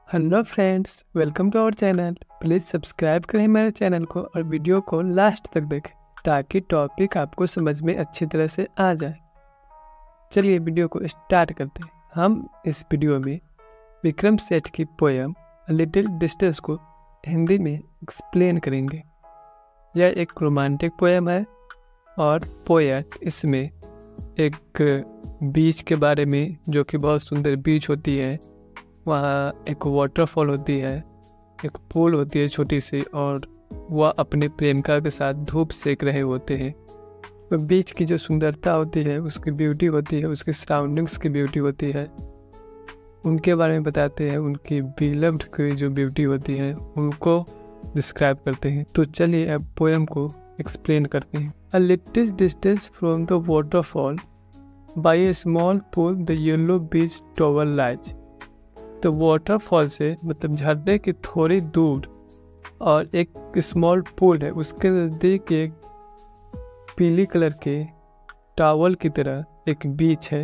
Hello friends, welcome to our channel. Please subscribe करें मेरे channel को और वीडियो को लास्ट तक देखें ताकि टॉपिक आपको समझ में अच्छी तरह से आ जाए। चलिए वीडियो को स्टार्ट करते हैं। हम इस वीडियो में विक्रम सेठ की पोयम अ लिटिल डिस्टेंस को हिंदी में एक्सप्लेन करेंगे। यह एक रोमांटिक पोयम है और पोएट इसमें एक बीच के बारे में, जो कि बहुत सुंदर बीच होती है, वहाँ एक वाटरफॉल होती है, एक पूल होती है छोटी सी, और वह अपने प्रेमिका के साथ धूप सेक रहे होते हैं। तो बीच की जो सुंदरता होती है, उसकी ब्यूटी होती है, उसकी सराउंडिंग्स की ब्यूटी होती है, उनके बारे में बताते हैं। उनकी बिलव्ड की जो ब्यूटी होती है उनको डिस्क्राइब करते हैं। तो चलिए अब पोएम को एक्सप्लेन करते हैं। A little distance from the waterfall by a small pool the yellow beach towel lies. तो वाटरफॉल से मतलब झरने की थोड़ी दूर और एक स्मॉल पूल है, उसके नज़दीक एक पीली कलर के टावल की तरह एक बीच है।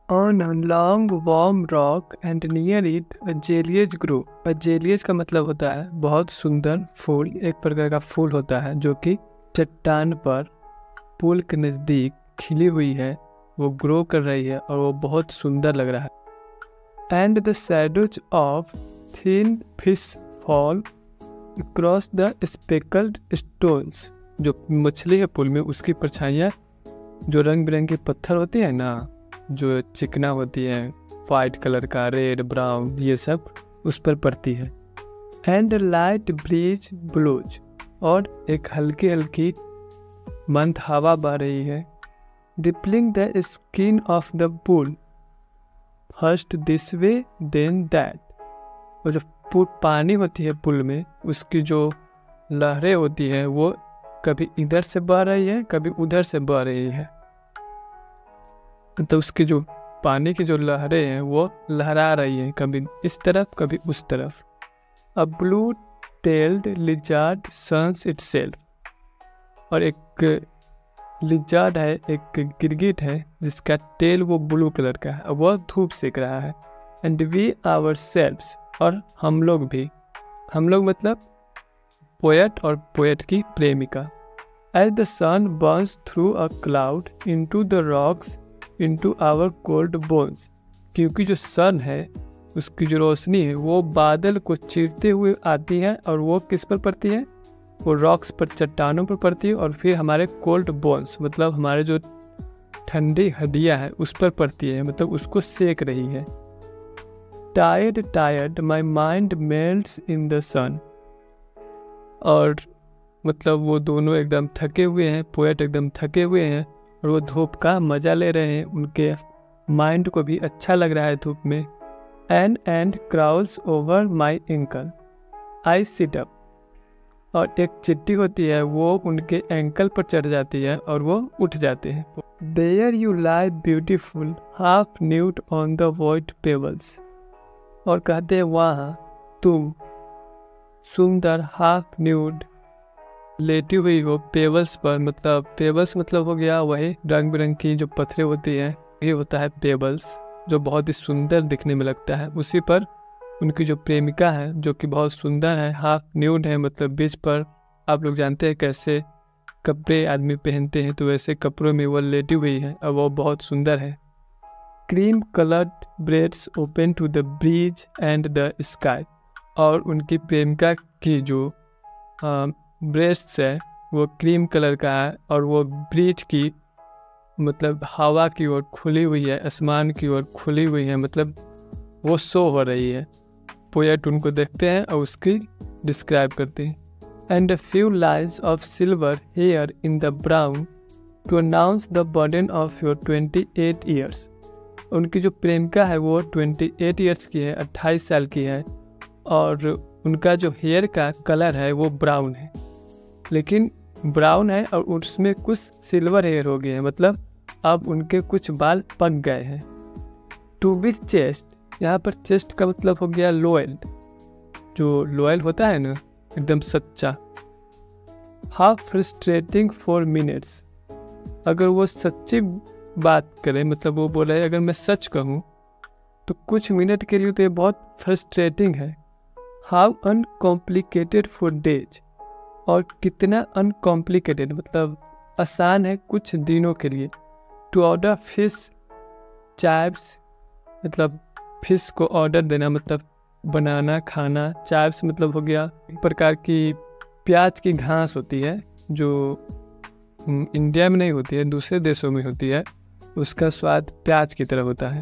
On a long warm rock and near it a jellies grow. Jellies का मतलब होता है बहुत सुंदर फूल, एक प्रकार का फूल होता है जो कि चट्टान पर पूल के नज़दीक खिली हुई है, वो ग्रो कर रही है और वो बहुत सुंदर लग रहा है। And the shadows of thin fish fall across the speckled stones। जो मछली है पुल में, उसकी परछाइयाँ जो रंग बिरंगे पत्थर होती है ना, जो चिकना होती है, वाइट कलर का, रेड, ब्राउन, ये सब उस पर पड़ती है। And light breeze blows। और एक हल्की हल्की मंद हवा बह रही है। Rippling the skin of the pool first this way then that. और जो पानी होती है पुल में, उसकी जो लहरें होती हैं वो कभी इधर से बह रही है, कभी उधर से बह रही है। तो उसकी जो पानी की जो लहरें हैं वो लहरा रही हैं, कभी इस तरफ कभी उस तरफ। A blue tailed lizard suns itself. और एक लिजार्ड है, एक गिरगिट है जिसका टेल वो ब्लू कलर का है, वह धूप सेक रहा है। And we ourselves. और हम लोग भी, हम लोग मतलब पोएट और पोएट की प्रेमिका। As the sun burns through a cloud into the rocks into our cold bones. क्योंकि जो सन है उसकी जो रोशनी है वो बादल को चीरते हुए आती है और वो किस पर पड़ती है, वो रॉक्स पर, चट्टानों पर पड़ती है, और फिर हमारे कोल्ड बोन्स मतलब हमारे जो ठंडी हड्डियां हैं उस पर पड़ती है, मतलब उसको सेक रही है। Tired tired my mind melts in the sun. और मतलब वो दोनों एकदम थके हुए हैं, पोएट एकदम थके हुए हैं और वो धूप का मज़ा ले रहे हैं, उनके माइंड को भी अच्छा लग रहा है धूप में। And crawls over my ankle I sit up. और एक चिट्टी होती है वो उनके एंकल पर चढ़ जाती है और वो उठ जाते हैं। There you lie beautiful half nude on the white pebbles. और कहते हैं वहाँ तुम सुंदर हाफ न्यूड लेटी हुई हो पेबल्स पर। मतलब पेबल्स मतलब हो गया वही रंग बिरंग की जो पत्थरें होती हैं, ये होता है पेबल्स, जो बहुत ही सुंदर दिखने में लगता है। उसी पर उनकी जो प्रेमिका है जो कि बहुत सुंदर है, हाफ न्यूड है, मतलब बीच पर आप लोग जानते हैं कैसे कपड़े आदमी पहनते हैं, तो वैसे कपड़ों में वो लेटी हुई है और वो बहुत सुंदर है। Cream coloured braids open to the bridge and the sky. और उनकी प्रेमिका की जो ब्रेस्ट्स है वो क्रीम कलर का है और वो ब्रिज की मतलब हवा की ओर खुली हुई है, आसमान की ओर खुली हुई है, मतलब वो शो हो रही है। पोएट उनको देखते हैं और उसकी डिस्क्राइब करते हैं। And a few lines of silver hair in the brown to announce the burden of your 28 years. उनकी जो प्रेमिका है वो 28 ईयर्स की है, 28 साल की है, और उनका जो हेयर का कलर है वो ब्राउन है, लेकिन ब्राउन है और उसमें कुछ सिल्वर हेयर हो गए हैं, मतलब अब उनके कुछ बाल पक गए हैं। टू बी चेस्ट, यहाँ पर चेस्ट का मतलब हो गया लोयल, जो लोयल होता है ना, एकदम सच्चा। Half frustrating for minutes. अगर वो सच्ची बात करे, मतलब वो बोले अगर मैं सच कहूँ तो कुछ मिनट के लिए तो ये बहुत फ्रस्ट्रेटिंग है। हाउ अनकॉम्प्लिकेटेड फॉर डेज, और कितना अनकॉम्प्लिकेटेड मतलब आसान है कुछ दिनों के लिए। टू ऑर्डर फिश चाइव्स, मतलब फिश को ऑर्डर देना मतलब बनाना खाना। चाइव्स मतलब हो गया एक प्रकार की प्याज की घास होती है जो इंडिया में नहीं होती है, दूसरे देशों में होती है। उसका स्वाद प्याज की तरह होता है,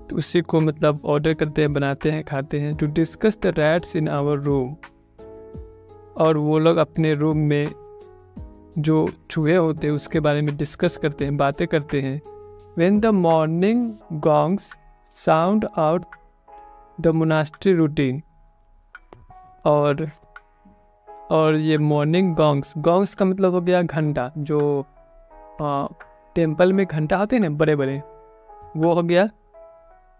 तो उसी को मतलब ऑर्डर करते हैं, बनाते हैं, खाते हैं। To discuss the rats in our room, और वो लोग अपने रूम में जो चूहे होते हैं उसके बारे में डिस्कस करते हैं, बातें करते हैं। When the morning gongs sound out the monastery routine, और ये मॉर्निंग गॉन्ग्स का मतलब हो गया घंटा, जो टेम्पल में घंटा होते हैं ना बड़े बड़े, वो हो गया।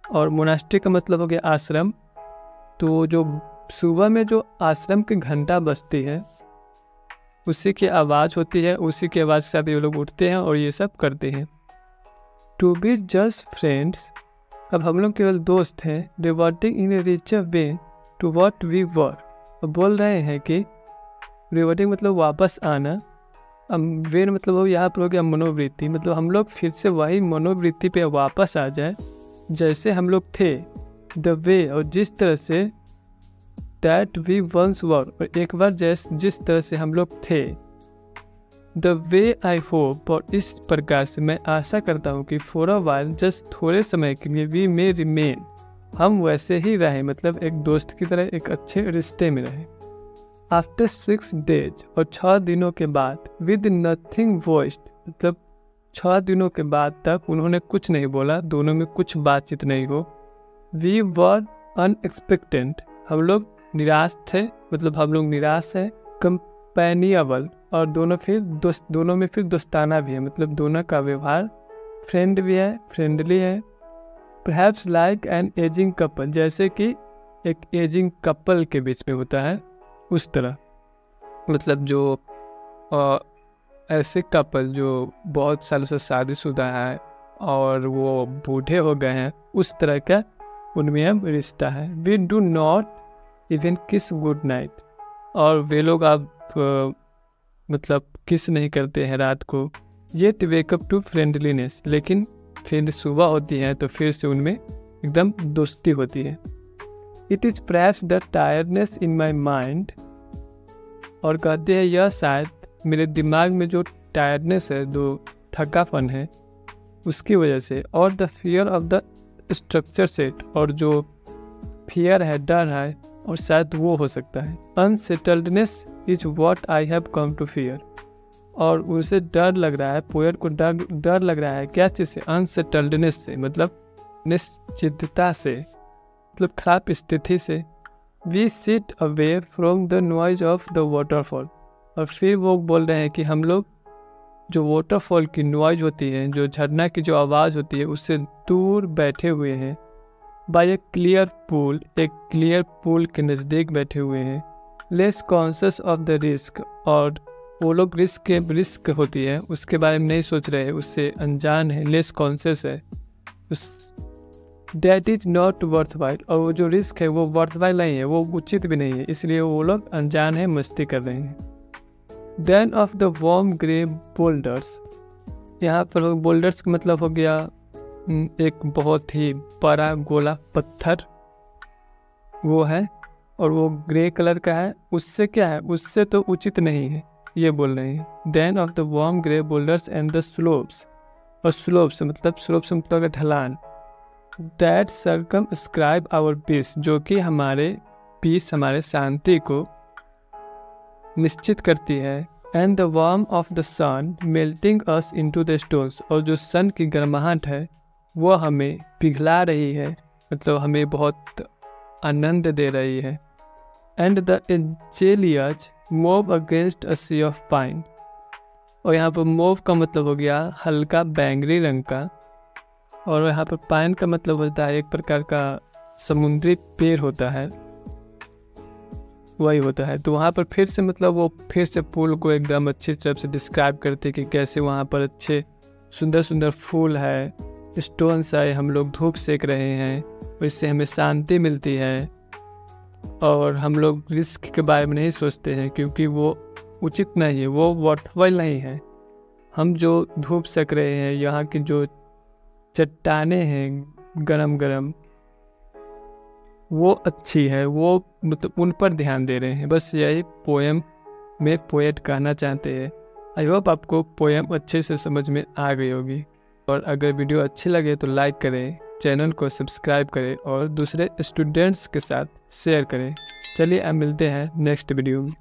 और मोनास्ट्री का मतलब हो गया आश्रम। तो जो सुबह में जो आश्रम की घंटा बजती है उसी की आवाज़ होती है, उसी की आवाज़ से ये लोग उठते हैं और ये सब करते हैं। टू बी जस्ट फ्रेंड्स, अब हम लोग केवल दोस्त हैं। Reverting in a richer way to what we were, बोल रहे हैं कि रिवर्टिंग मतलब वापस आना, वेन मतलब हो यहाँ पर हो गया मनोवृत्ति, मतलब हम लोग फिर से वही मनोवृत्ति पे वापस आ जाए जैसे हम लोग थे। द वे, और जिस तरह say that we ones were, और एक बार जिस तरह से हम लोग थे। द वे आई होप, और इस प्रकार से मैं आशा करता हूँ कि फॉर अ वाइल, जस्ट थोड़े समय के लिए, वी मे रिमेन, हम वैसे ही रहे, मतलब एक दोस्त की तरह एक अच्छे रिश्ते में रहे। आफ्टर 6 days, और 6 दिनों के बाद, विद नथिंग वॉइस्ड, मतलब 6 दिनों के बाद तक उन्होंने कुछ नहीं बोला, दोनों में कुछ बातचीत नहीं हो। वी वर अनएक्सपेक्टेड, हम लोग निराश थे, मतलब हम लोग निराश हैं। कंपेनिएबल, और दोनों में फिर दोस्ताना भी है, मतलब दोनों का व्यवहार फ्रेंड भी है, फ्रेंडली है। Perhaps like an ageing couple, जैसे कि एक एजिंग कपल के बीच में होता है उस तरह, मतलब जो ऐसे कपल जो बहुत सालों से शादीशुदा है और वो बूढ़े हो गए हैं, उस तरह का उनमें अब रिश्ता है। वी डू नॉट इवन किस गुड नाइट, और वे लोग अब मतलब किस नहीं करते हैं रात को। ये टू वेकअप टू फ्रेंडलीनेस, लेकिन फिर सुबह होती है तो फिर से उनमें एकदम दोस्ती होती है। It is perhaps the tiredness in my mind, और कहते हैं यह शायद मेरे दिमाग में जो टायर्डनेस है, जो थकापन है, उसकी वजह से। और the fear of the structure set, और जो फियर है, डर है, और शायद वो हो सकता है। Unsettledness is what I have come to fear, और उसे डर लग रहा है, पोएट को डर लग रहा है क्या चीज़ से? अनसेटल्डनेस से, मतलब निश्चितता से, मतलब खराब स्थिति से। We sit away from the noise of the waterfall, और फिर वो बोल रहे हैं कि हम लोग जो वाटरफॉल की नॉइज होती है, जो झरना की जो आवाज़ होती है, उससे दूर बैठे हुए हैं। बाय ए क्लियर पूल, एक क्लियर पूल के नज़दीक बैठे हुए हैं। Less conscious of the risk, और वो लोग रिस्क होती है उसके बारे में नहीं सोच रहे हैं, उससे अनजान है, लेस कॉन्शियस है उस। डैट इज नॉट वर्थवाइल, और वो जो रिस्क है वो वर्थवाइल नहीं है, वो उचित भी नहीं है, इसलिए वो लोग अनजान है, मस्ती कर रहे हैं। Then of the warm grey boulders, यहाँ पर बोल्डर्स का मतलब हो गया एक बहुत ही बड़ा गोला पत्थर, वो है, और वो ग्रे कलर का है। उससे क्या है, उससे तो उचित नहीं है, ये बोल रहे हैं। Then of the warm grey boulders and the slopes, और स्लोप्स मतलब ढलान। दैट सर्कमस्क्राइब आवर पीस, जो कि हमारे पीस, हमारे शांति को निश्चित करती है। And the warm of the sun melting us into the stones, और जो सन की गर्माहट है वो हमें पिघला रही है, मतलब हमें बहुत आनंद दे रही है। And the angelicas move against a sea of pine, और यहाँ पर मूव का मतलब हो गया हल्का बैंगनी रंग का, और यहाँ पर पाइन का मतलब होता है एक प्रकार का समुद्री पेड़ होता है, वही होता है। तो वहाँ पर फिर से मतलब वो फिर से फूल को एकदम अच्छी तरह से डिस्क्राइब करते कि कैसे वहाँ पर अच्छे सुंदर सुंदर फूल है, स्टोन्स आए, हम लोग धूप सेक रहे हैं, इससे हमें शांति मिलती है। और हम लोग रिस्क के बारे में नहीं सोचते हैं क्योंकि वो उचित नहीं है, वो वर्थवाइल नहीं है। हम जो धूप सेक रहे हैं, यहाँ की जो चट्टानें हैं गरम गरम, वो अच्छी है, वो मतलब उन पर ध्यान दे रहे हैं। बस यही पोएम में पोएट कहना चाहते हैं। आई होप आपको पोएम अच्छे से समझ में आ गई होगी। और अगर वीडियो अच्छी लगे तो लाइक करें, चैनल को सब्सक्राइब करें और दूसरे स्टूडेंट्स के साथ शेयर करें। चलिए अब मिलते हैं नेक्स्ट वीडियो में।